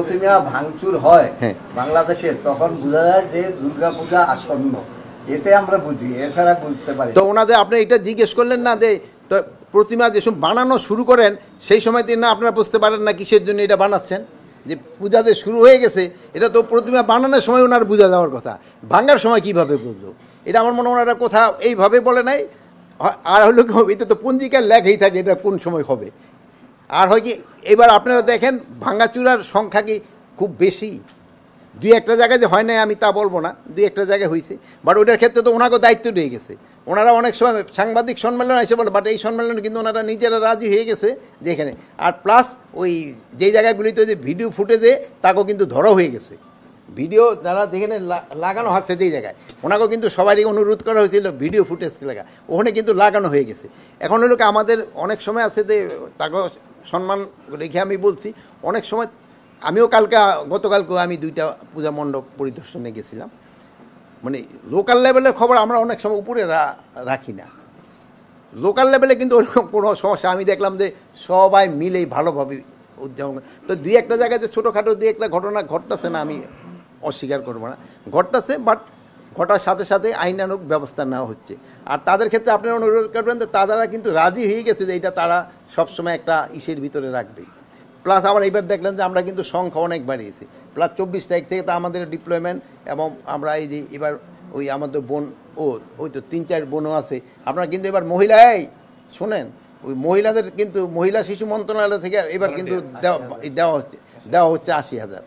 প্রতিমা ভাঙচুর হয় বাংলাদেশে, তখন বোঝা যায় যে দুর্গাপূজা আসন্ন। এতে আমরা বুঝি, এছাড়া বুঝতে পারি। তো ওনাদের আপনি এটা জিজ্ঞেস করলেন না যে তো প্রতিমা যে সময় বানানো শুরু করেন সেই সময় দিয়ে না আপনারা বুঝতে পারেন না কিসের জন্য এটা বানাচ্ছেন? যে পূজা যে শুরু হয়ে গেছে এটা তো প্রতিমা বানানোর সময় ওনার বোঝা যাওয়ার কথা, ভাঙার সময় কিভাবে বুঝলো? এটা আমার মনে হয় ওনারা কোথাও এইভাবে বলে নাই। আর হলো কি, এটা তো পঞ্জিকার লেখাই থাকে এটা কোন সময় হবে। আর হয় কি, এবার আপনারা দেখেন ভাঙাচুরার সংখ্যা কি খুব বেশি? দুই একটা জায়গায় যে হয় নাই আমি তা বলবো না, দুই একটা জায়গায় হয়েছে, বাট ওইটার ক্ষেত্রে তো ওনাকেও দায়িত্ব রয়ে গেছে। ওনারা অনেক সময় সাংবাদিক সম্মেলন এসে বলে, বাট এই সম্মেলনে কিন্তু ওনারা নিজেরা রাজি হয়ে গেছে যে এখানে। আর প্লাস ওই যেই জায়গাগুলিতে যে ভিডিও ফুটেজে তাকেও কিন্তু ধরা হয়ে গেছে, ভিডিও যারা যেখানে লাগানো হচ্ছে যেই জায়গায় ওনাকেও কিন্তু সবারই অনুরোধ করা হয়েছিল ভিডিও ফুটেজ লাগা, ওখানে কিন্তু লাগানো হয়ে গেছে। এখন হলো কি, আমাদের অনেক সময় আছে যে তাকেও সম্মান রেখে আমি বলছি, অনেক সময় আমিও গতকালকেও আমি 2টা পূজা মণ্ডপ পরিদর্শনে গেছিলাম। মানে লোকাল লেভেলের খবর আমরা অনেক সময় উপরে রাখি না। লোকাল লেভেলে কিন্তু ওরকম কোনো সমস্যা আমি দেখলাম যে সবাই মিলেই ভালোভাবে উদযাপন। তো দুই একটা জায়গায় যে ছোটোখাটো দুই একটা ঘটনা ঘটতেছে না, আমি অস্বীকার করবো না, ঘটতেছে, বাট ঘটার সাথে সাথে আইনানুগ ব্যবস্থা নেওয়া হচ্ছে। আর তাদের ক্ষেত্রে আপনারা অনুরোধ করবেন যে তারা কিন্তু রাজি হয়ে গেছে যে এটা তারা সবসময় একটা ইসের ভিতরে রাখবে। প্লাস আবার এবার দেখলেন যে আমরা কিন্তু সংখ্যা অনেক বাড়িয়েছি, প্লাস 24 তারিখ থেকে তো আমাদের ডিপ্লয়মেন্ট, এবং আমরা এই যে এবার ওই আমাদের বোন ওই তো 3-4 বোনও আছে। আপনারা কিন্তু এবার মহিলাই শোনেন, ওই মহিলাদের কিন্তু মহিলা শিশু মন্ত্রণালয় থেকে এবার কিন্তু দেওয়া হচ্ছে 80,000।